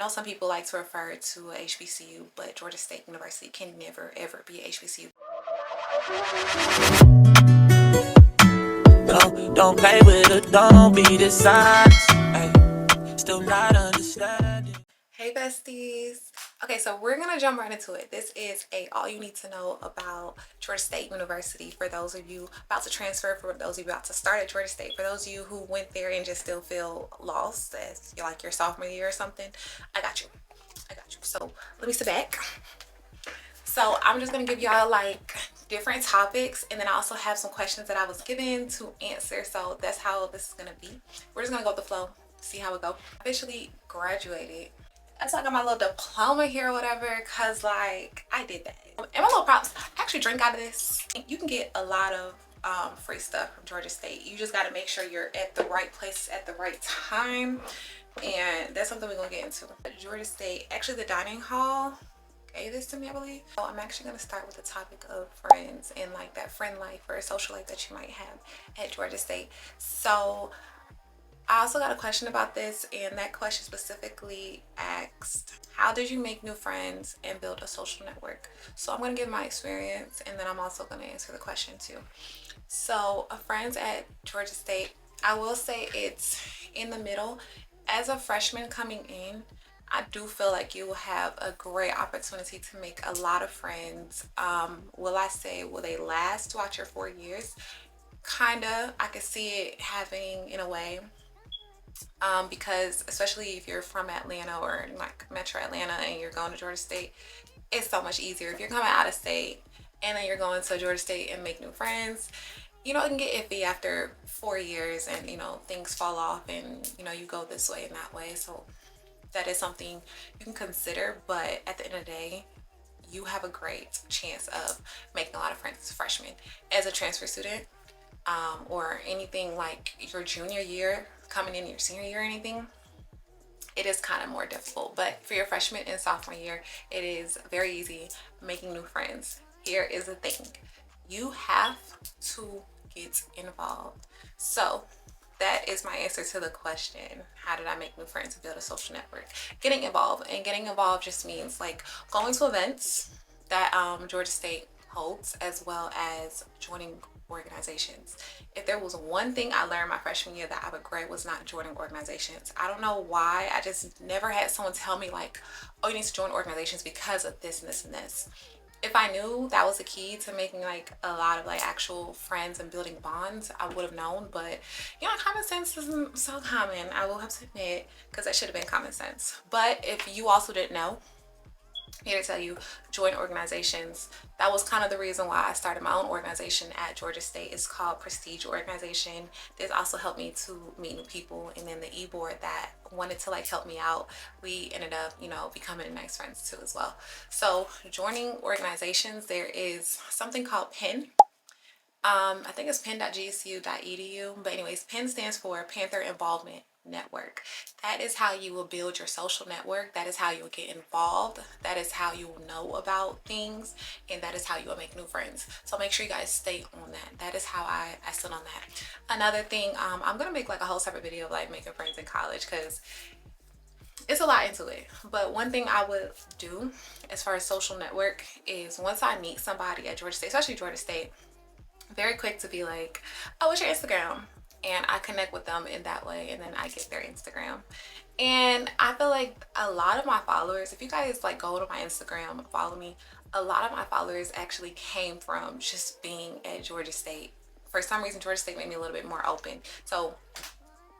know some people like to refer to HBCU, but Georgia State University can never ever be HBCU. Don't play with it, don't be dishonest. Still not understanding. Hey besties. Okay, so we're gonna jump right into it. This is all you need to know about Georgia State University for those of you about to transfer, for those of you about to start at Georgia State, for those of you who went there and just still feel lost as you're like your sophomore year or something. I got you. So let me sit back. So I'm just gonna give y'all like different topics, and then I also have some questions that I was given to answer. So that's how this is gonna be. We're just gonna go with the flow, see how it go. Officially graduated. That's like I got my little diploma here or whatever, cause like I did that. And my little props, I actually drink out of this. You can get a lot of free stuff from Georgia State. You just got to make sure you're at the right place at the right time, and that's something we're gonna get into. Georgia State, actually the dining hall gave this to me, I believe. So I'm actually going to start with the topic of friends and like that friend life or social life that you might have at Georgia State. So I also got a question about this, and that question specifically asked, how did you make new friends and build a social network? So I'm going to give my experience, and then I'm also going to answer the question too. So friends at Georgia State, I will say it's in the middle. As a freshman coming in, I do feel like you will have a great opportunity to make a lot of friends. Will I say, will they last throughout your 4 years? Kinda. I could see it happening in a way. Because especially if you're from Atlanta or like Metro Atlanta and you're going to Georgia State, it's so much easier. If you're coming out of state and then you're going to Georgia State and make new friends, it can get iffy after 4 years, and things fall off, and you go this way and that way. So that is something you can consider, but at the end of the day, you have a great chance of making a lot of friends as a freshman. As a transfer student, or anything like your junior year coming in your senior year or anything, it is kind of more difficult. But for your freshman and sophomore year, it is very easy making new friends. Here is the thing: you have to get involved. So that is my answer to the question, how did I make new friends and build a social network? Getting involved. And getting involved just means like going to events that Georgia State holds, as well as joining organizations. If there was one thing I learned my freshman year that I regret, was not joining organizations. I don't know why. I just never had someone tell me like, oh, you need to join organizations because of this and this and this. If I knew that was the key to making like a lot of like actual friends and building bonds, I would have known. But common sense isn't so common, I will have to admit, because that should have been common sense. But if you also didn't know, here to tell you, join organizations. That was kind of the reason why I started my own organization at Georgia State. It's called Prestige Organization. This also helped me to meet new people, and then the e-board that wanted to like help me out, we ended up becoming nice friends too as well. So joining organizations, there is something called PIN. I think it's pen.gsu.edu, but anyways, PIN stands for Panther Involvement Network. That is how you will build your social network. That is how you will get involved. That is how you will know about things, and that is how you will make new friends. So make sure you guys stay on that. That is how I stood on that. Another thing, I'm gonna make like a whole separate video of like making friends in college, because it's a lot into it. But one thing I would do as far as social network is, once I meet somebody at Georgia State, especially Georgia State, very quick to be like, oh, what's your Instagram? And I connect with them in that way, and then I get their Instagram. And I feel like a lot of my followers, if you guys like go to my Instagram, follow me, a lot of my followers actually came from just being at Georgia State. For some reason, Georgia State made me a little bit more open. So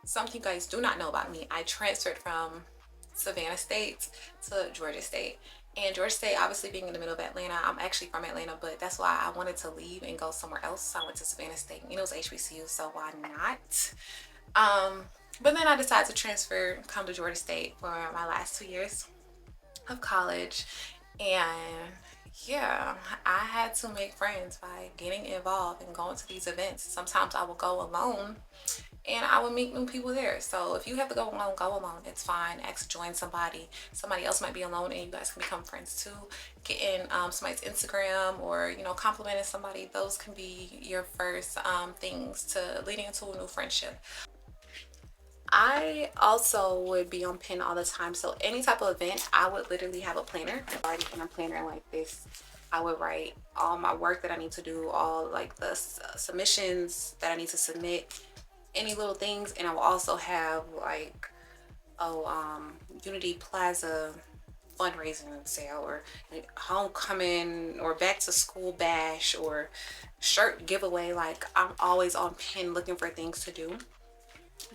something you guys do not know about me, I transferred from Savannah State to Georgia State. And Georgia State, obviously being in the middle of Atlanta, I'm actually from Atlanta, but that's why I wanted to leave and go somewhere else. So I went to Savannah State. It was HBCU, so why not? But then I decided to transfer, come to Georgia State for my last 2 years of college. And yeah, I had to make friends by getting involved and going to these events. Sometimes I will go alone, and I will meet new people there. So if you have to go alone, go alone. It's fine. Join somebody. Somebody else might be alone, and you guys can become friends too. Getting somebody's Instagram, or complimenting somebody. Those can be your first things to leading into a new friendship. I also would be on Penn all the time. So any type of event, I would literally have a planner. I already in a planner like this. I would write all my work that I need to do, all like the submissions that I need to submit, any little things, and I will also have like Unity Plaza fundraising sale or homecoming or back to school bash or shirt giveaway. Like I'm always on Penn looking for things to do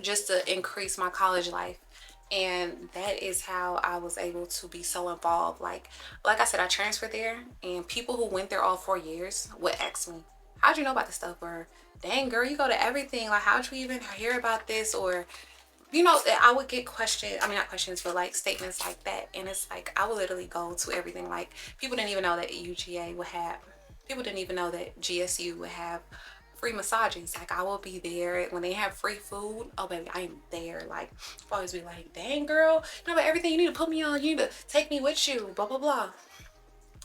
just to increase my college life. And that is how I was able to be so involved. Like I said, I transferred there, and people who went there all 4 years would ask me, how'd you know about this stuff? Or, dang girl, you go to everything, like how'd you even hear about this? Or, I would get questions, I mean not questions, but like statements like that. And it's like I would literally go to everything. Like people didn't even know that UGA would have, people didn't even know that GSU would have free massages. Like I will be there when they have free food. Oh baby, I am there. Like I'll always be like, dang girl, but everything you need to put me on, you need to take me with you, blah blah blah.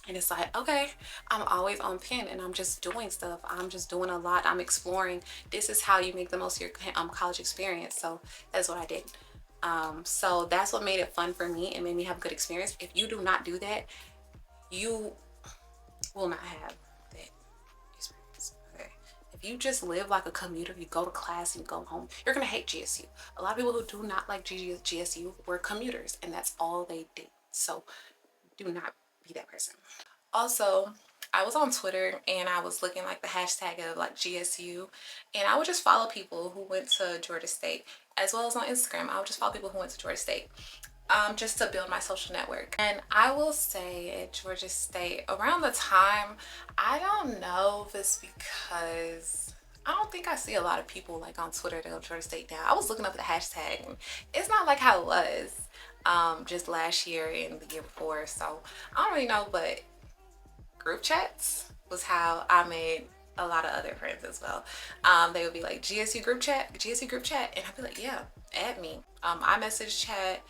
And it's like, okay, I'm always on Penn and I'm just doing stuff. I'm just doing a lot. I'm exploring. This is how you make the most of your college experience. So that's what I did. So that's what made it fun for me and made me have a good experience. If you do not do that, you will not have that experience. Okay. If you just live like a commuter, you go to class and you go home, you're gonna hate GSU. A lot of people who do not like GSU were commuters and that's all they did. So do not be that person. Also, I was on Twitter and I was looking like the hashtag of like GSU, and I would just follow people who went to Georgia State, as well as on Instagram. I would just follow people who went to Georgia State, just to build my social network. And I will say at Georgia State, around the time, I don't know if it's because I don't think I see a lot of people like on Twitter that go to Georgia State now. I was looking up the hashtag and it's not like how it was just last year and the year before. So I don't really know, but group chats was how I made a lot of other friends as well. They would be like GSU group chat, GSU group chat, and I'd be like, yeah, add me. iMessage chat,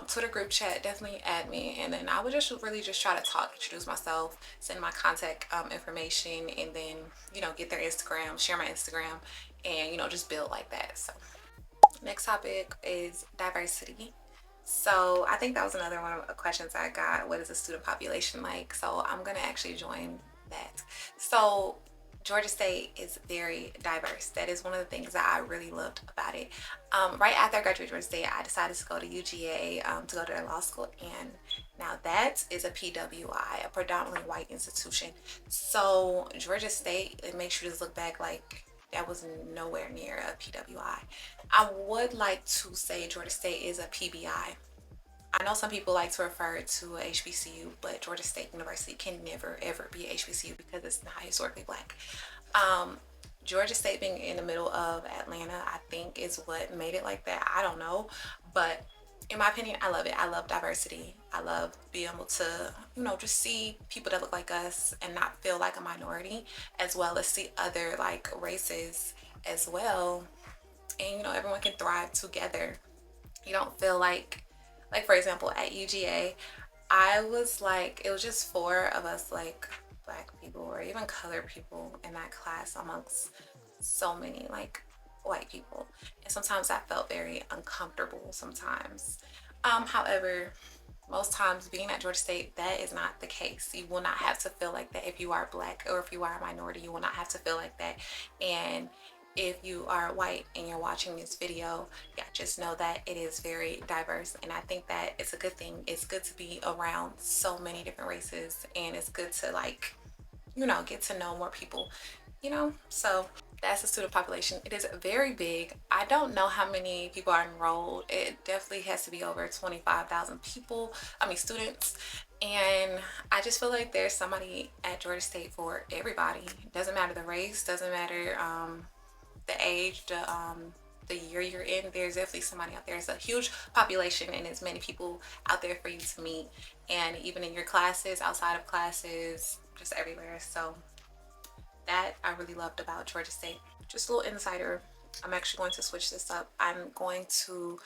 Twitter group chat, definitely add me. And then I would just really just try to talk, introduce myself, send my contact information, and then get their Instagram, share my Instagram, and just build like that. So next topic is diversity. So I think that was another one of the questions I got. What is the student population like? So I'm gonna actually join that. So Georgia State is very diverse. That is one of the things that I really loved about it. Right after I graduated Georgia State, I decided to go to UGA to go to their law school, and now that is a PWI, a predominantly white institution. So Georgia State, it makes you just look back like that was nowhere near a PWI. I would like to say Georgia State is a PBI. I know some people like to refer to a HBCU, but Georgia State University can never ever be a HBCU because it's not historically black. Georgia State being in the middle of Atlanta, I think is what made it like that. I don't know, but in my opinion, I love it. I love diversity. I love being able to, just see people that look like us and not feel like a minority, as well as see other like races as well. And everyone can thrive together. You don't feel like for example, at UGA, I was like, it was just four of us, like black people or even colored people in that class amongst so many like white people. And sometimes I felt very uncomfortable sometimes. However, most times being at Georgia State, that is not the case. You will not have to feel like that if you are black or if you are a minority. You will not have to feel like that. And if you are white and you're watching this video, yeah, just know that it is very diverse, and I think that it's a good thing. It's good to be around so many different races, and it's good to like get to know more people, so that's the student population. It is very big. I don't know how many people are enrolled. It definitely has to be over 25,000 people, students. And I just feel like there's somebody at Georgia State for everybody. Doesn't matter the race, doesn't matter the age, the year you're in. There's definitely somebody out there. It's a huge population and there's many people out there for you to meet, and even in your classes, outside of classes, just everywhere. So that I really loved about Georgia State. Just a little insider. I'm actually going to switch this up. I'm going to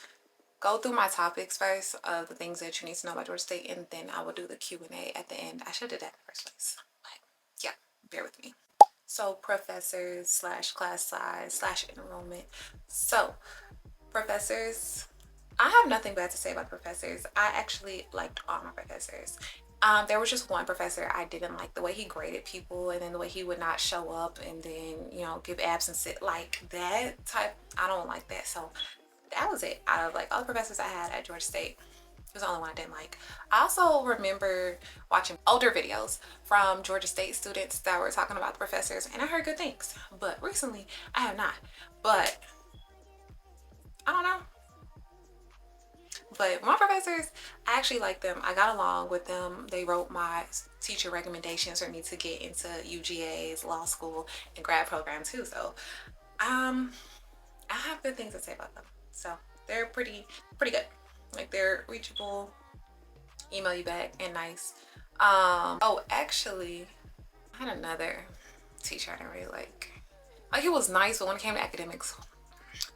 go through my topics first of the things that you need to know about Georgia State, and then I will do the Q&A at the end. I should have did that in the first place, but yeah, bear with me. So professors slash class size slash enrollment. So Professors, I have nothing bad to say about professors. I actually liked all my professors. There was just one professor I didn't like, the way he graded people, and then the way he would not show up and then, you know, give absence, like that type. I don't like that. So that was it. Out of like all the professors I had at Georgia State, it was the only one I didn't like. I also remember watching older videos from Georgia State students that were talking about the professors, and I heard good things. But recently, I have not. But I don't know. But my professors, I actually like them. I got along with them. They wrote my teacher recommendations for me to get into UGA's law school and grad program too. So I have good things to say about them. So they're pretty good. Like they're reachable, email you back, and nice. Oh, actually, I had another teacher I didn't really like. Like he was nice, but when it came to academics,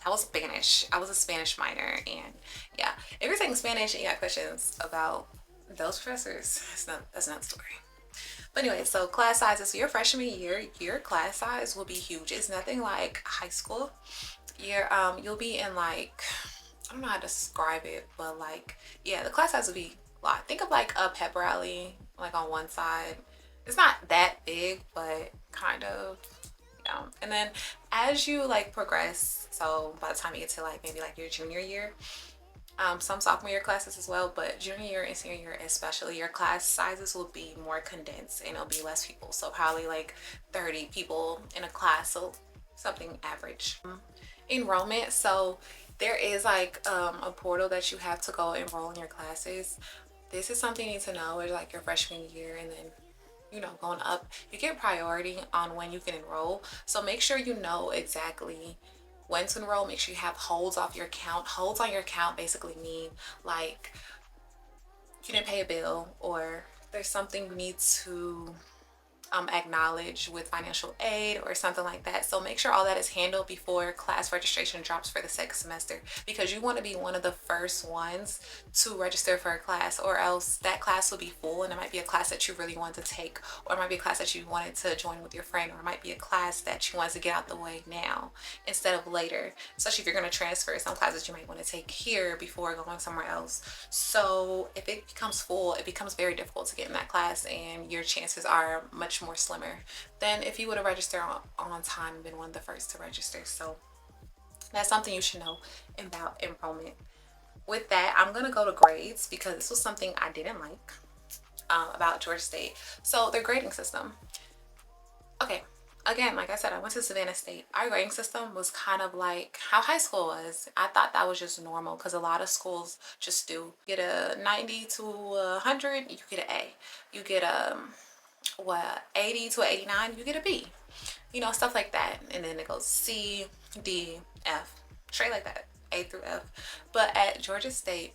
that was Spanish. I was a Spanish minor, and yeah, if you're taking Spanish and you got questions about those professors, that's another story. But anyway, so class sizes. So your freshman year, your class size will be huge. It's nothing like high school. You'll be in like, I don't know how to describe it, but like, yeah, the class size will be a lot. Think of like a pep rally, like on one side. It's not that big, but kind of. Yeah. And then as you like progress, so by the time you get to like maybe like your junior year, some sophomore year classes as well, but junior year and senior year especially, your class sizes will be more condensed and it'll be less people. So probably like 30 people in a class, so something average. Enrollment, so there is like a portal that you have to go enroll in your classes. This is something you need to know. It's like your freshman year, and then, you know, going up, you get priority on when you can enroll. So make sure you know exactly when to enroll. Make sure you have holds off your account. Holds on your account basically mean like you didn't pay a bill, or there's something you need to acknowledge with financial aid or something like that. So make sure all that is handled before class registration drops for the second semester, because you want to be one of the first ones to register for a class, or else that class will be full, and it might be a class that you really want to take, or it might be a class that you wanted to join with your friend, or it might be a class that you want to get out the way now instead of later, especially if you're going to transfer some classes you might want to take here before going somewhere else. So if it becomes full, it becomes very difficult to get in that class, and your chances are much more slimmer than if you would have registered on time and been one of the first to register. So that's something you should know about enrollment. With that, I'm gonna go to grades, because this was something I didn't like about Georgia State. So their grading system. Okay, again, like I said, I went to Savannah State. Our grading system was kind of like how high school was. I thought that was just normal, because a lot of schools just do. You get a 90 to 100, you get an A. You get a 80 to 89, you get a B, you know, stuff like that. And then it goes C, D, F, straight like that, A through F. But at Georgia State,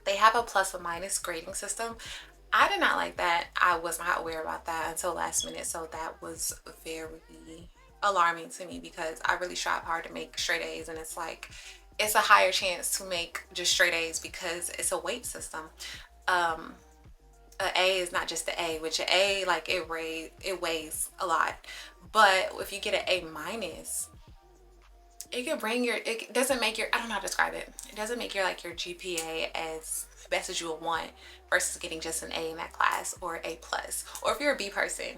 they have a plus or minus grading system. I did not like that. I was not aware about that until last minute, so that was very alarming to me, because I really strive hard to make straight A's, and it's like it's a higher chance to make just straight A's because it's a weight system. A A is not just the A, which an A, like it weighs a lot. But if you get an A minus, it can bring your, it doesn't make your, I don't know how to describe it. It doesn't make your like your GPA as best as you would want, versus getting just an A in that class, or A plus. Or if you're a B person,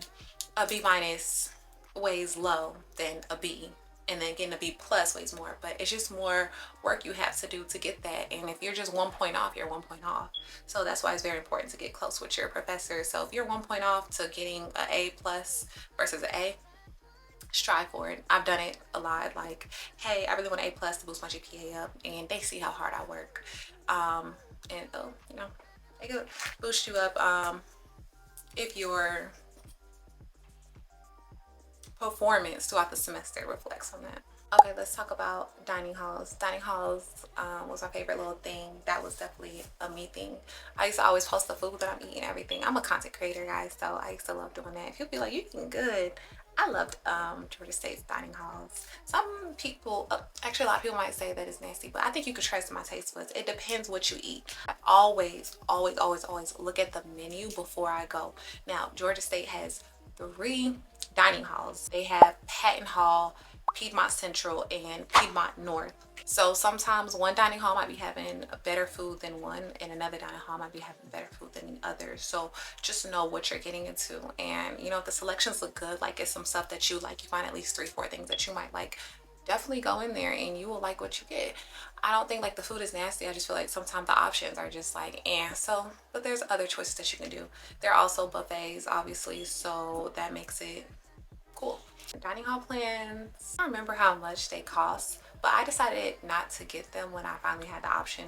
a B minus weighs low than a B, and then getting a B plus weighs more. But it's just more work you have to do to get that, and if you're just 1 point off, you're 1 point off. So that's why it's very important to get close with your professor. So if you're 1 point off to getting an A plus versus an A, strive for it. I've done it a lot. Like, hey, I really want an A plus to boost my GPA up, and they see how hard I work, and you know, they could boost you up if your performance throughout the semester reflects on that. Okay, let's talk about dining halls. Dining halls was my favorite little thing. That was definitely a me thing. I used to always post the food that I'm eating, everything. I'm a content creator, guys, so I used to love doing that. People be like, "You eating good." I loved Georgia State's dining halls. Some people, actually a lot of people might say that it's nasty, but I think you could trust my taste buds. It depends what you eat. I always look at the menu before I go. Now, Georgia State has 3 dining halls. They have Patton Hall, Piedmont Central, and Piedmont North. So sometimes one dining hall might be having better food than one, and another dining hall might be having better food than the other. So just know what you're getting into. And you know, if the selections look good, like it's some stuff that you like, you find at least 3 4 things that you might like, definitely go in there and you will like what you get. I don't think like the food is nasty. I just feel like sometimes the options are just like so, but there's other choices that you can do. There are also buffets, obviously, so that makes it cool. Dining hall plans, I don't remember how much they cost, but I decided not to get them when I finally had the option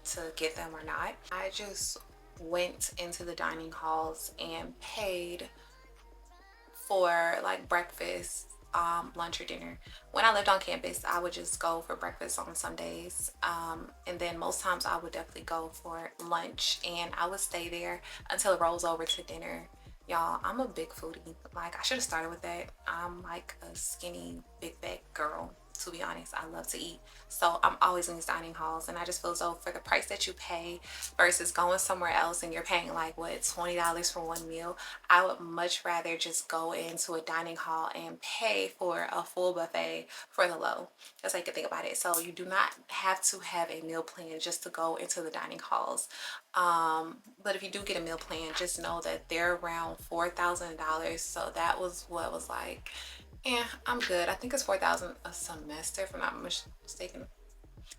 to get them or not. I just went into the dining halls and paid for like breakfast, lunch or dinner. When I lived on campus, I would just go for breakfast on some days. And then most times I would definitely go for lunch and I would stay there until it rolls over to dinner. Y'all, I'm a big foodie. Like, I should have started with that. I'm like a skinny, big fat girl, to be honest. I love to eat. So I'm always in these dining halls, and I just feel as though for the price that you pay versus going somewhere else and you're paying like what, $20 for one meal, I would much rather just go into a dining hall and pay for a full buffet for the low. That's how you can think about it. So you do not have to have a meal plan just to go into the dining halls. But if you do get a meal plan, just know that they're around $4,000. So that was what was like, yeah, I'm good. I think it's 4,000 a semester if I'm not mistaken.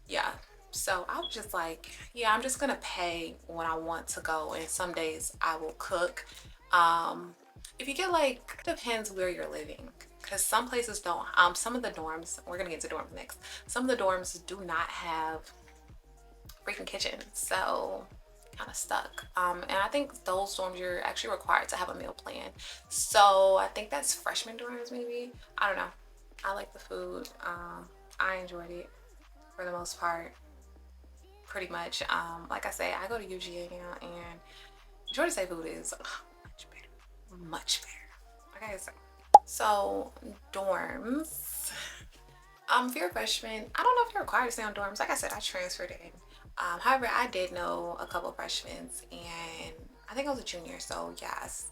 Yeah. So I was just like, yeah, I'm just gonna pay when I want to go, and some days I will cook. Um, if you get like, depends where you're living, because some places don't. Some of the dorms, we're gonna get to dorms next. Some of the dorms do not have freaking kitchen, so kind of stuck. And I think those dorms you're actually required to have a meal plan. So I think that's freshman dorms maybe. I don't know. I like the food. I enjoyed it for the most part, pretty much. Like I say, I go to UGA now, and Georgia State food is much better, much better. Okay, so dorms. If you're a freshman, I don't know if you're required to stay on dorms. Like I said, I transferred in. However, I did know a couple of freshmen, and I think I was a junior, so yes.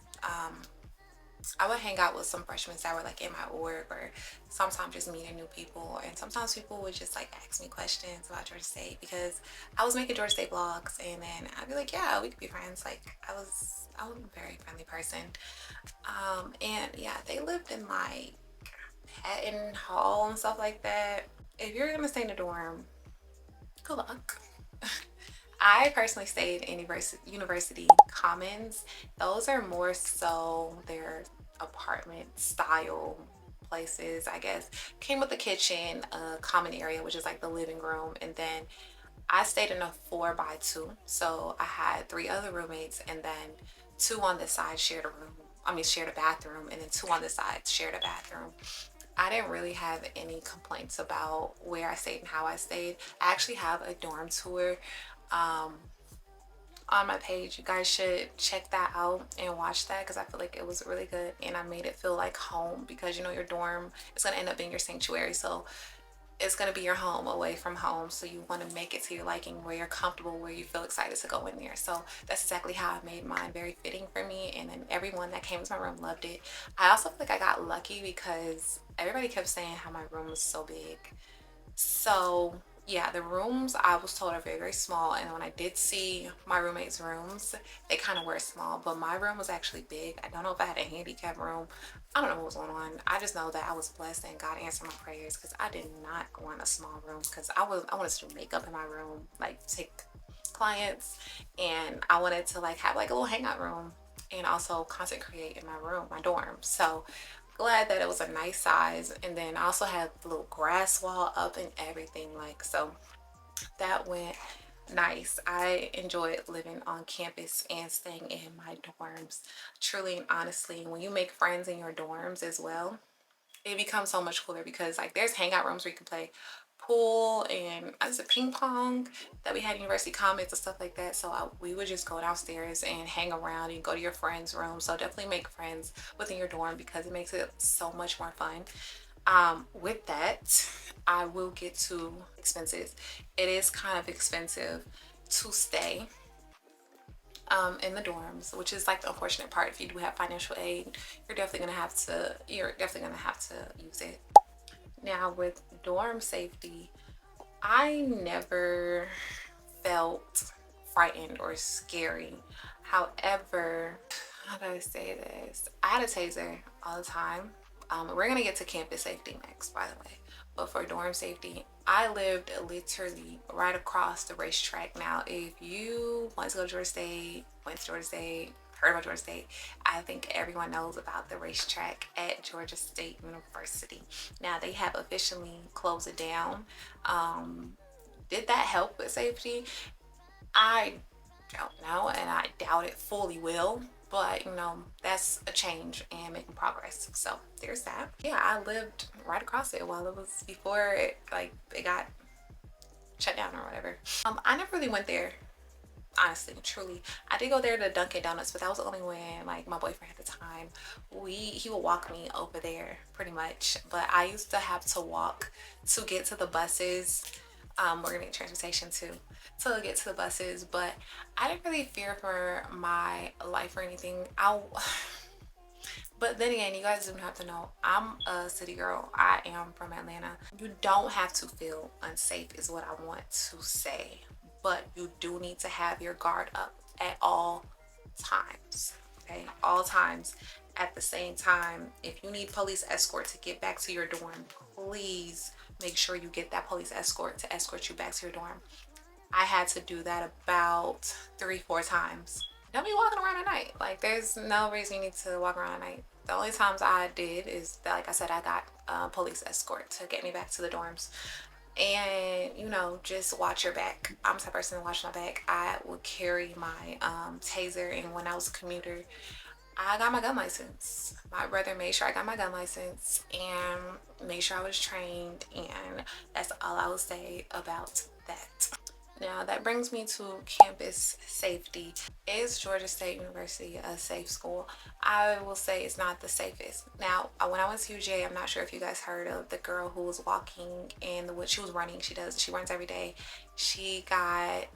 I would hang out with some freshmen that were like in my org, or sometimes just meeting new people. And sometimes people would just like ask me questions about Georgia State because I was making Georgia State vlogs, and then I'd be like, yeah, we could be friends. Like I was a very friendly person. And yeah, they lived in like Patton Hall and stuff like that. If you're gonna stay in a dorm, good luck. I personally stayed in University Commons. Those are more so their apartment style places, I guess. Came with a kitchen, a common area, which is like the living room, and then I stayed in a 4x2. So I had 3 other roommates, and then 2 on this side shared a room. I mean, shared a bathroom, and then 2 on this side shared a bathroom. I didn't really have any complaints about where I stayed and how I stayed. I actually have a dorm tour um, on my page. You guys should check that out and watch that because I feel like it was really good, and I made it feel like home because you know your dorm is going to end up being your sanctuary. So it's going to be your home away from home, so you want to make it to your liking, where you're comfortable, where you feel excited to go in there. So that's exactly how I made mine very fitting for me, and then everyone that came to my room loved it. I also feel like I got lucky because everybody kept saying how my room was so big. So yeah, the rooms I was told are very, very small, and when I did see my roommates' rooms, they kind of were small, but my room was actually big. I don't know if I had a handicap room. I don't know what was going on. I just know that I was blessed and God answered my prayers because I did not want a small room because I wanted to do makeup in my room, like take clients, and I wanted to like have like a little hangout room and also content create in my room, my dorm. So glad that it was a nice size, and then I also had the little grass wall up and everything, like, so that went nice. I enjoyed living on campus and staying in my dorms. Truly and honestly, when you make friends in your dorms as well, it becomes so much cooler because like there's hangout rooms where you can play pool and I said ping pong that we had in University Commons and stuff like that. So we would just go downstairs and hang around and go to your friend's room. So definitely make friends within your dorm because it makes it so much more fun. With that, I will get to expenses. It is kind of expensive to stay in the dorms, which is like the unfortunate part. If you do have financial aid, you're definitely gonna have to use it. Now with dorm safety, I never felt frightened or scary. However, how do I say this? I had a taser all the time. We're gonna get to campus safety next, by the way. But for dorm safety, I lived literally right across the racetrack. Now, if you want to go to Georgia State, went to Georgia State, heard about Georgia State, I think everyone knows about the racetrack at Georgia State University. Now, they have officially closed it down. Um, did that help with safety? I don't know, and I doubt it fully will. But that's a change and making progress. So there's that. Yeah, I lived right across it while it was before it got shut down or whatever. I never really went there, honestly, truly. I did go there to Dunkin' Donuts, but that was only when like my boyfriend at the time, he would walk me over there pretty much. But I used to have to walk to get to the buses. We're gonna get transportation too to get to the buses, but I didn't really fear for my life or anything. But then again, you guys don't have to know, I'm a city girl. I am from Atlanta. You don't have to feel unsafe is what I want to say, but you do need to have your guard up at all times. Okay, all times. At the same time, if you need police escort to get back to your dorm, please make sure you get that police escort to escort you back to your dorm. I had to do that about 3, 4 times. Don't be walking around at night. Like, there's no reason you need to walk around at night. The only times I did is that, like I said, I got police escort to get me back to the dorms. And just watch your back. I'm the type of person to watch my back. I would carry my taser, and when I was a commuter, I got my gun license. My brother made sure I got my gun license and made sure I was trained, and that's all I will say about that. Now that brings me to campus safety. Is Georgia State University a safe school? I will say it's not the safest. Now, when I went to UGA, I'm not sure if you guys heard of the girl who was walking in the woods. She was running. She runs every day. She got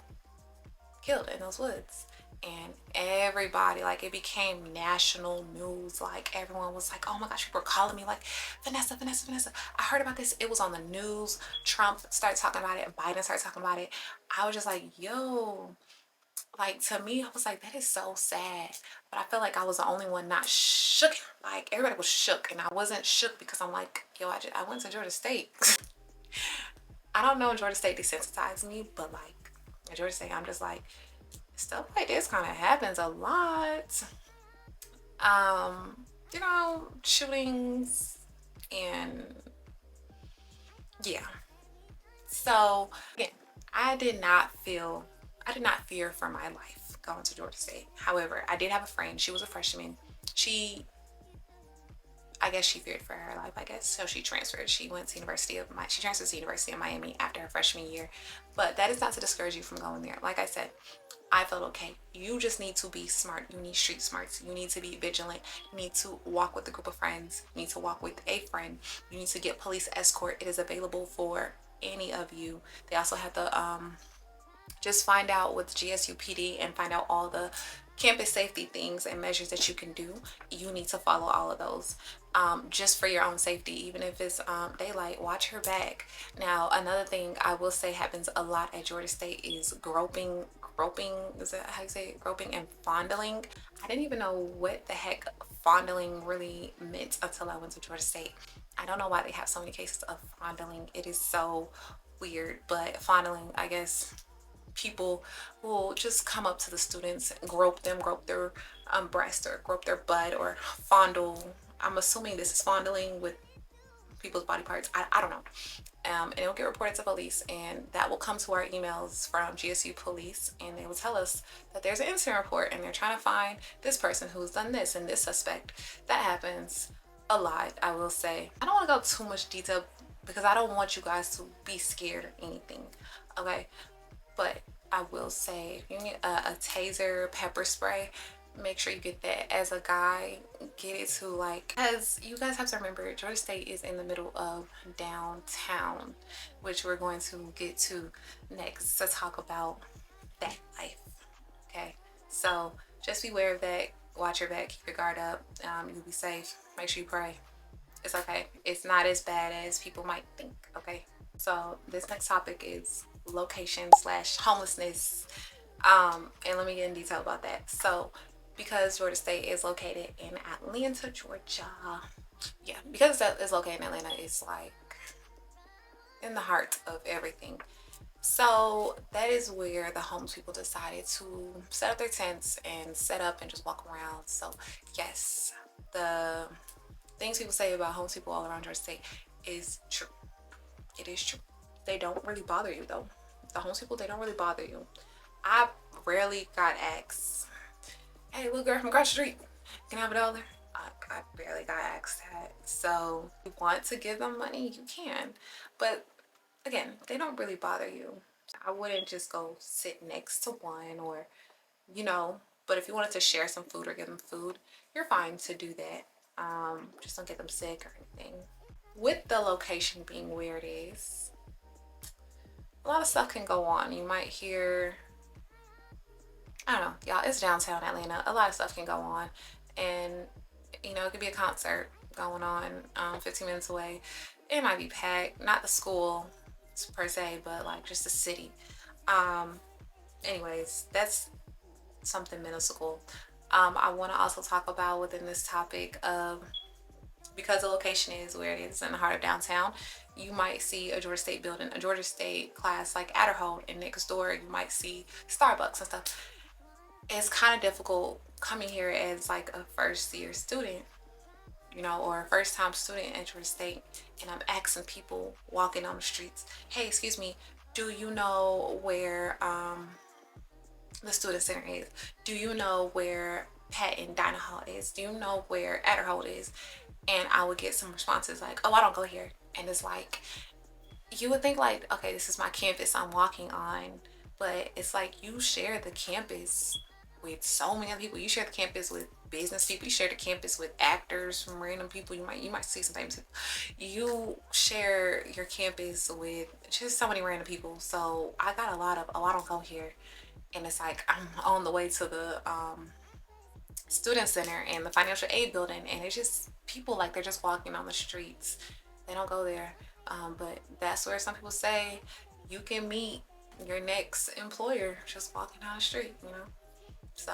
killed in those woods. And everybody, like, it became national news. Like, everyone was like, oh my gosh, people were calling me like, Vanessa, Vanessa, Vanessa, I heard about this. It was on the news. Trump started talking about it. Biden started talking about it. I was just like, yo, like, to me, I was like, that is so sad. But I felt like I was the only one not shook. Like, everybody was shook, and I wasn't shook because I'm like, yo, I went to Georgia State. I don't know, Georgia State desensitized me, but like, at Georgia State, I'm just like, stuff like this kind of happens a lot. Shootings, and yeah. So again, I did not fear for my life going to Georgia State. However, I did have a friend. She was a freshman. I guess she feared for her life, I guess. So she transferred. She transferred to the University of Miami after her freshman year. But that is not to discourage you from going there. Like I said, I felt okay. You just need to be smart. You need street smarts. You need to be vigilant. You need to walk with a group of friends. You need to walk with a friend. You need to get police escort. It is available for any of you. They also have the just find out with GSU PD and find out all the campus safety things and measures that you can do. You need to follow all of those, just for your own safety. Even if it's daylight, watch her back. Now, another thing I will say happens a lot at Georgia State is groping. Is that how you say it? Groping and fondling. I didn't even know what the heck fondling really meant until I went to Georgia State. I don't know why they have so many cases of fondling. It is so weird, but fondling, I guess people will just come up to the students and grope their breast, or grope their butt, or fondle. I'm assuming this is fondling with people's body parts. I don't know. And it'll get reported to police, and that will come to our emails from GSU police, and they will tell us that there's an incident report and they're trying to find this person who's done this and this suspect. That happens a lot, I will say. I don't want to go too much detail because I don't want you guys to be scared or anything, okay? But I will say, if you need a taser, pepper spray, make sure you get that. As a guy, get it to, like, because you guys have to remember, Georgia State is in the middle of downtown, which we're going to get to next to talk about that life. Okay, so just beware of that. Watch your back, keep your guard up. You'll be safe. Make sure you pray. It's okay. It's not as bad as people might think. Okay. So this next topic is location slash homelessness. And let me get in detail about that. So because Georgia State is located in Atlanta, Georgia, yeah, because that is located in Atlanta, it's like in the heart of everything. So that is where the homeless people decided to set up their tents and set up and just walk around. So yes, the things people say about homeless people all around Georgia State is true. It is true. They don't really bother you though. The homeless people, they don't really bother you. I rarely got asked, "Hey, little girl from across the street, can I have $1?" I barely got asked that. So if you want to give them money, you can. But again, they don't really bother you. I wouldn't just go sit next to one or, you know, but if you wanted to share some food or give them food, you're fine to do that. Just don't get them sick or anything. With the location being where it is, a lot of stuff can go on. You might hear, I don't know, y'all, it's downtown Atlanta. A lot of stuff can go on. And, you know, it could be a concert going on 15 minutes away. It might be packed, not the school per se, but like just the city. Um, Anyways, that's something minuscule. I want to also talk about within this topic of because the location is where it is in the heart of downtown, you might see a Georgia State building, a Georgia State class like Adderhold, and next door you might see Starbucks and stuff. It's kind of difficult coming here as like a first year student, you know, or a first time student at Georgia State, and I'm asking people walking on the streets, "Hey, excuse me, do you know where the student center is? Do you know where Patton Dining Hall is? Do you know where Adderhold is?" And I would get some responses like, "Oh, I don't go here." And it's like, you would think like, okay, this is my campus I'm walking on, but it's like you share the campus with so many other people. You share the campus with business people. You share the campus with actors from random people. You might see sometimes. You share your campus with just so many random people. So I got a lot of, oh, I don't go here, and it's like I'm on the way to the student center and the financial aid building, and it's just people like they're just walking on the streets. They don't go there. But that's where some people say you can meet your next employer just walking down the street, you know? So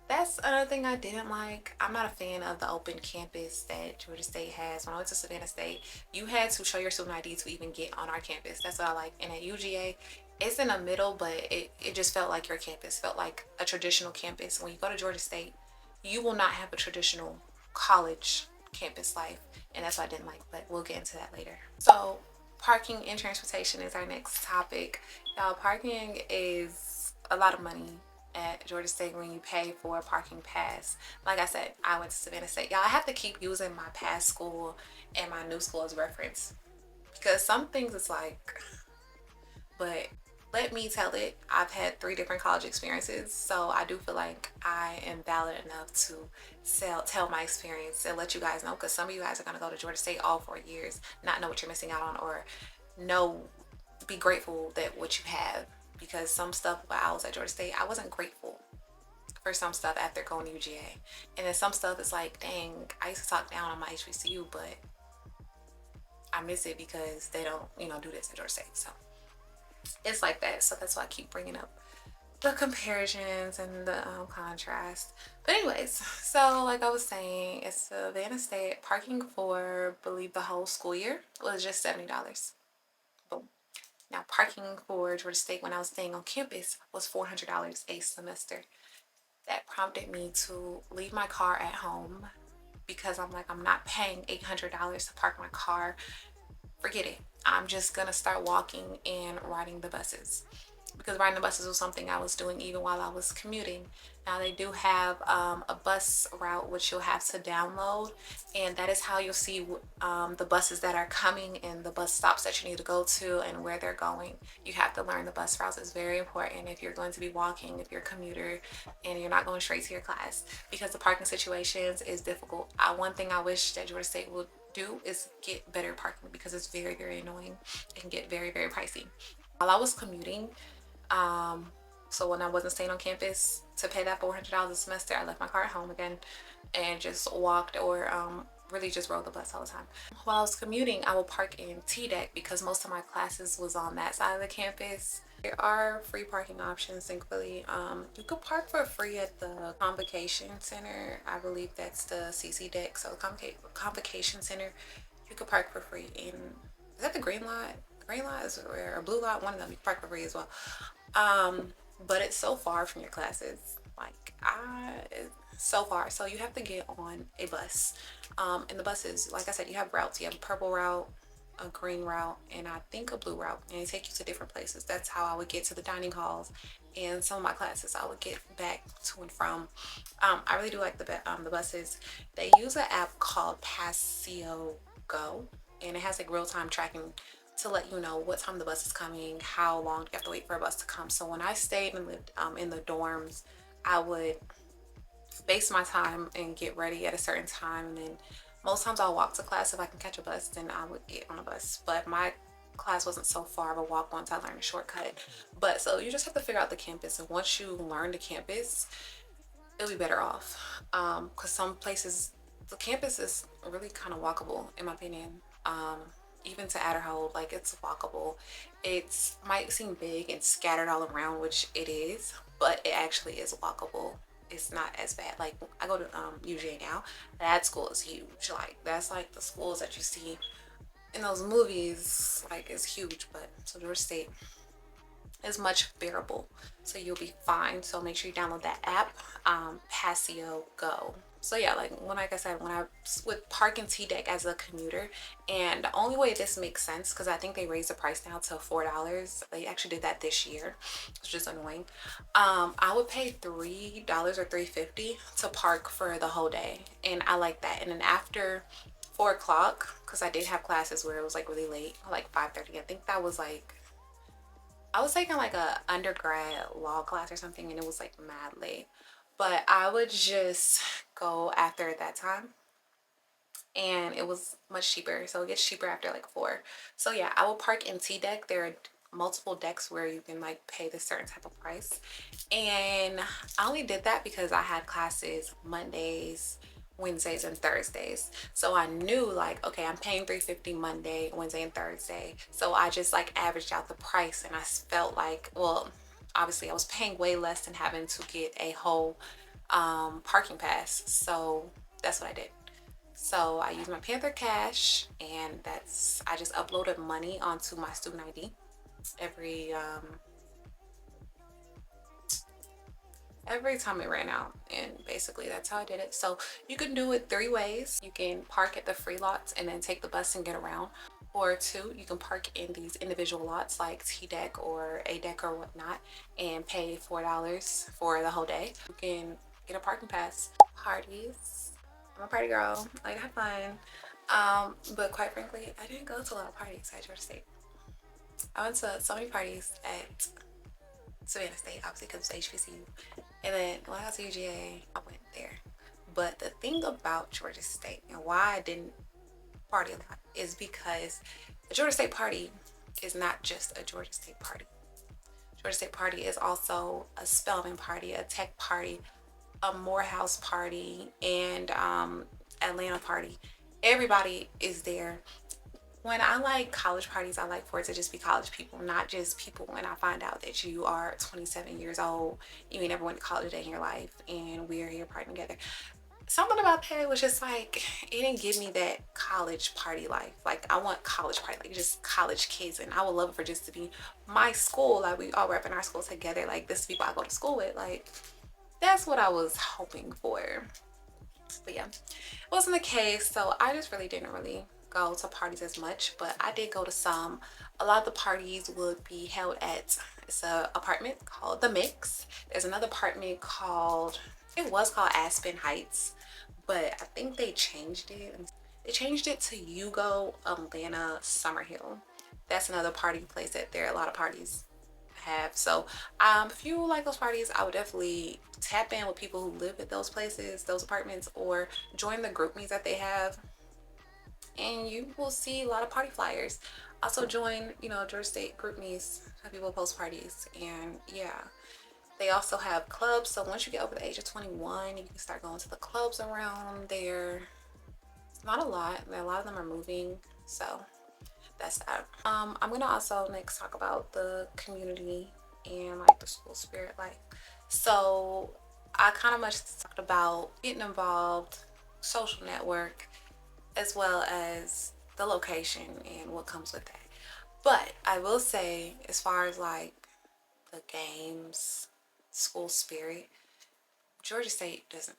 that's another thing I didn't like. I'm not a fan of the open campus that Georgia State has. When I went to Savannah State, you had to show your student ID to even get on our campus. That's what I like. And at UGA, it's in the middle, but it just felt like your campus, felt like a traditional campus. When you go to Georgia State, you will not have a traditional college campus life. And that's what I didn't like, but we'll get into that later. So parking and transportation is our next topic. Y'all, parking is a lot of money at Georgia State when you pay for a parking pass. Like I said, I went to Savannah State. Y'all, I have to keep using my past school and my new school as reference because some things it's like, but let me tell it, I've had 3 different college experiences, so I do feel like I am valid enough to tell my experience and let you guys know, because some of you guys are going to go to Georgia State all 4 years, not know what you're missing out on, or know, be grateful that what you have, because some stuff while I was at Georgia State, I wasn't grateful for some stuff after going to UGA, and then some stuff is like, dang, I used to talk down on my HBCU, but I miss it because they don't, you know, do this at Georgia State, so it's like that. So that's why I keep bringing up the comparisons and the contrast. But anyways, so like I was saying, it's Savannah State. Parking for, I believe, the whole school year was just $70. Boom. Now parking for Georgia State when I was staying on campus was $400 a semester. That prompted me to leave my car at home because I'm like, I'm not paying $800 to park my car. Forget it. I'm just gonna start walking and riding the buses, because riding the buses was something I was doing even while I was commuting. Now they do have a bus route which you'll have to download, and that is how you'll see the buses that are coming and the bus stops that you need to go to and where they're going. You have to learn the bus routes. It's very important if you're going to be walking, if you're a commuter and you're not going straight to your class, because the parking situations is difficult. One thing I wish that Georgia State would do is get better parking, because it's very, very annoying. It can get very, very pricey. While I was commuting, so when I wasn't staying on campus, to pay that $400 a semester, I left my car at home again and just walked or really just rode the bus all the time. While I was commuting, I would park in T-Deck because most of my classes was on that side of the campus. There are free parking options, thankfully. You could park for free at the Convocation Center. I believe that's the CC deck. So Convocation Center, you could park for free in, is that the green lot? The green lot is where, or blue lot, one of them, you can park for free as well. But it's so far from your classes. Like, it's so far. So you have to get on a bus. And the buses, like I said, you have routes. You have a purple route, a green route, and I think a blue route. And they take you to different places. That's how I would get to the dining halls. And some of my classes, I would get back to and from. I really do like the buses. They use an app called Passio Go, and it has like real-time tracking to let you know what time the bus is coming, how long you have to wait for a bus to come. So when I stayed and lived in the dorms, I would base my time and get ready at a certain time, and then most times I'll walk to class. If I can catch a bus, then I would get on a bus. But my class wasn't so far of a walk once I learned a shortcut. But so you just have to figure out the campus, and once you learn the campus, it'll be better off. Because some places, the campus is really kind of walkable in my opinion. Even to Adderhold, like, it's walkable. It might seem big and scattered all around, which it is, but it actually is walkable. It's not as bad. Like, I go to UGA now. That school is huge. Like, that's like the schools that you see in those movies. Like, it's huge. But so Georgia State is much bearable, so you'll be fine. So make sure you download that app, Passio Go. So yeah, like I said, when I would park in T-Deck as a commuter, and the only way this makes sense, because I think they raised the price now to $4. They actually did that this year, which is annoying. I would pay $3 or $3.50 to park for the whole day, and I like that. And then after 4 o'clock, because I did have classes where it was like really late, like 5:30. I think that was like, I was taking like a undergrad law class or something, and it was like mad late. But I would just go after that time, and it was much cheaper. So it gets cheaper after like 4. So yeah, I will park in T-Deck. There are multiple decks where you can like pay this certain type of price. And I only did that because I had classes Mondays, Wednesdays, and Thursdays. So I knew like, okay, I'm paying $3.50 Monday, Wednesday, and Thursday. So I just like averaged out the price, and I felt like, well, obviously I was paying way less than having to get a whole parking pass. So that's what I did. So I used my Panther cash, and I just uploaded money onto my student ID every time it ran out, and basically that's how I did it. So you can do it 3 ways. You can park at the free lots and then take the bus and get around, or 2, you can park in these individual lots like T-Deck or A-Deck or whatnot and pay $4 for the whole day. You can get a parking pass. Parties, I'm a party girl, I like to have fun. But quite frankly, I didn't go to a lot of parties at Georgia State. I went to so many parties at Savannah State, obviously, because it's HBCU. And then when I got to UGA, I went there. But the thing about Georgia State and why I didn't party a lot is because the Georgia State party is not just a Georgia State party. Georgia State party is also a Spelman party, a Tech party, a Morehouse party, and Atlanta party. Everybody is there. When I like college parties, I like for it to just be college people, not just people when I find out that you are 27 years old, you ain't never went to college a day in your life, and we're here partying together. Something about that was just like, it didn't give me that college party life. Like, I want college party, like just college kids, and I would love it for just to be my school, like we all rep in our school together, like this is people I go to school with. Like, that's what I was hoping for. But yeah, it wasn't the case, so I just really didn't go to parties as much. But I did go to some. A lot of the parties would be held at, it's a apartment called The Mix. There's another apartment called, it was called Aspen Heights, but I think they changed it. They changed it to Yugo Atlanta Summerhill. That's another party place that there are a lot of parties have. So if you like those parties, I would definitely tap in with people who live at those places, those apartments, or join the group meets that they have, and you will see a lot of party flyers. Also join, Georgia State group meets, have people post parties, and yeah, they also have clubs. So once you get over the age of 21, you can start going to the clubs around there. Not a lot. A lot of them are moving, so that's that. I'm gonna also next talk about the community and like the school spirit. Like, so I kind of much talked about getting involved, social network, as well as the location and what comes with that. But I will say, as far as like the games, school spirit, Georgia State doesn't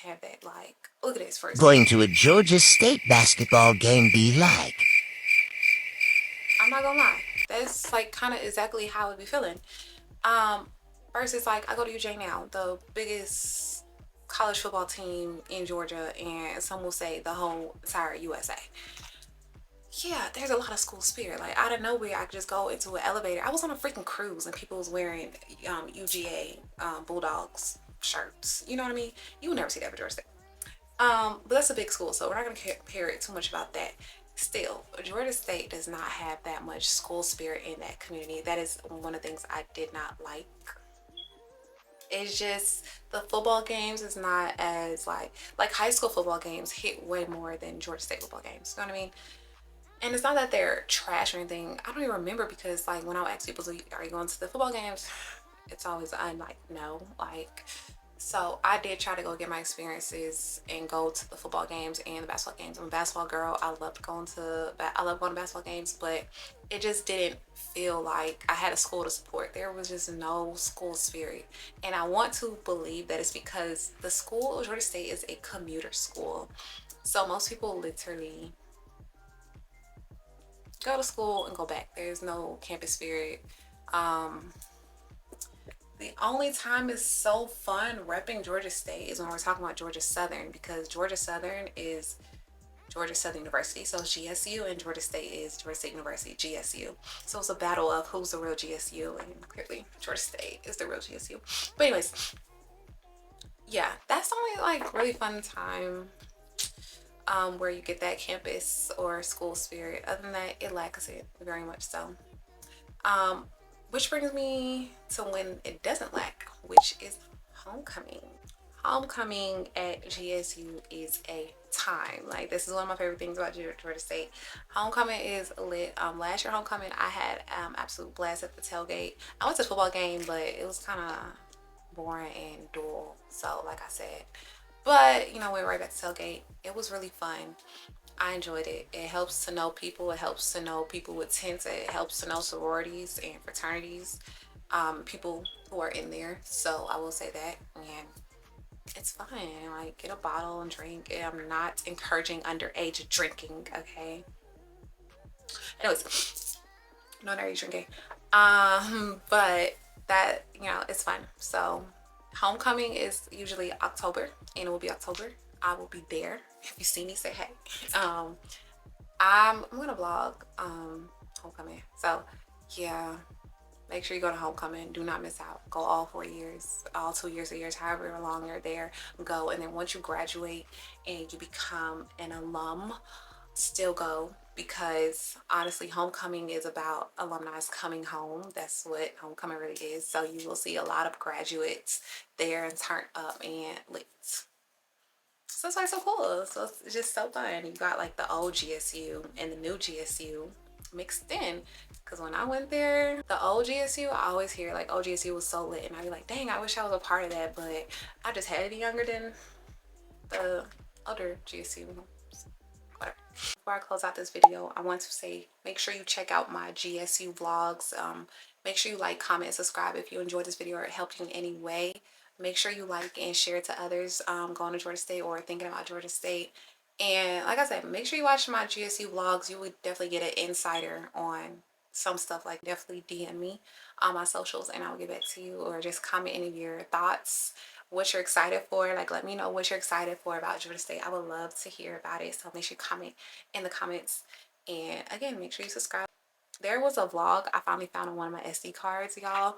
have that. Like, look at this for Going example. to a Georgia State basketball game be like? I'm not gonna lie, that's like kind of exactly how it be feeling. Um, Versus like I go to UJ now, the biggest college football team in Georgia, and some will say the whole entire USA. Yeah, there's a lot of school spirit. Like out of nowhere, I could just go into an elevator. I was on a freaking cruise and people was wearing UGA Bulldogs shirts. You know what I mean? You would never see that for Georgia State. But that's a big school, so we're not gonna compare it too much about that. Still, Georgia State does not have that much school spirit in that community. That is one of the things I did not like. It's just the football games is not as like high school football games hit way more than Georgia State football games. You know what I mean? And it's not that they're trash or anything. I don't even remember because like when I ask people, are you going to the football games? It's always I'm like no. Like so I did try to go get my experiences and go to the football games and the basketball games. I'm a basketball girl. I love going to basketball games, but it just didn't feel like I had a school to support. There was just no school spirit. And I want to believe that it's because the school of Georgia State is a commuter school. So most people literally go to school and go back. There's no campus spirit. Um, the only time it's so fun repping Georgia State is when we're talking about Georgia Southern, because Georgia Southern is Georgia Southern University, so GSU, and Georgia State is Georgia State University, GSU. So it's a battle of who's the real GSU, and clearly Georgia State is the real GSU. But anyways, yeah, that's the only like really fun time where you get that campus or school spirit. Other than that, it lacks it very much so. Um, which brings me to when it doesn't lack, which is homecoming. Homecoming at GSU is a time. Like this is one of my favorite things about Georgia State. Homecoming is lit. Last year homecoming, I had absolute blast at the tailgate. I went to the football game, but it was kind of boring and dull. So like I said, but you know, went right back to tailgate. It was really fun. I enjoyed it. It helps to know people. It helps to know people with tents. It helps to know sororities and fraternities, people who are in there. So I will say that. And it's fun. Like, get a bottle and drink. I'm not encouraging underage drinking, okay? Anyways, no underage drinking. But that, you know, it's fun. So homecoming is usually October, and it will be October. I will be there. If you see me, say hey. I'm gonna vlog homecoming. So yeah, make sure you go to homecoming. Do not miss out. Go all 4 years, all 2 years, or years, however long you're there. Go, and then once you graduate and you become an alum, still go, because honestly, homecoming is about alumni coming home. That's what homecoming really is. So you will see a lot of graduates there and turn up and lit. So it's like so cool. So it's just so fun. You got like the old GSU and the new GSU mixed in. Cause when I went there, the old GSU, I always hear like, oh, GSU was so lit. And I'd be like, dang, I wish I was a part of that. But I just had to be younger than the other GSU. Whatever. Before I close out this video, I want to say, make sure you check out my GSU vlogs. Make sure you like, comment, subscribe if you enjoyed this video or it helped you in any way. Make sure you like and share to others going to Georgia State or thinking about Georgia State. And like I said, make sure you watch my GSU vlogs. You would definitely get an insider on some stuff. Like, definitely DM me on my socials and I'll get back to you, or just comment any of your thoughts, what you're excited for. Like, let me know what you're excited for about Georgia State. I would love to hear about it. So make sure you comment in the comments. And again, make sure you subscribe. There was a vlog I finally found on one of my SD cards, y'all.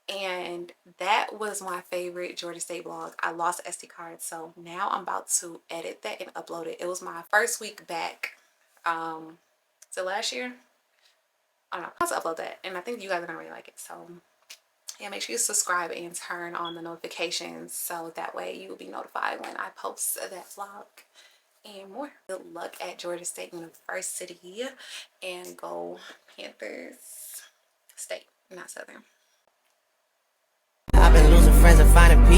And that was my favorite Georgia State vlog. I lost the SD card, so now I'm about to edit that and upload it. It was my first week back. So last year, I don't know. I'll have to upload that, and I think you guys are gonna really like it. So yeah, make sure you subscribe and turn on the notifications so that way you will be notified when I post that vlog. and more. Good luck at Georgia State University, and go Panthers. State, not Southern. I've been losing friends and finding peace.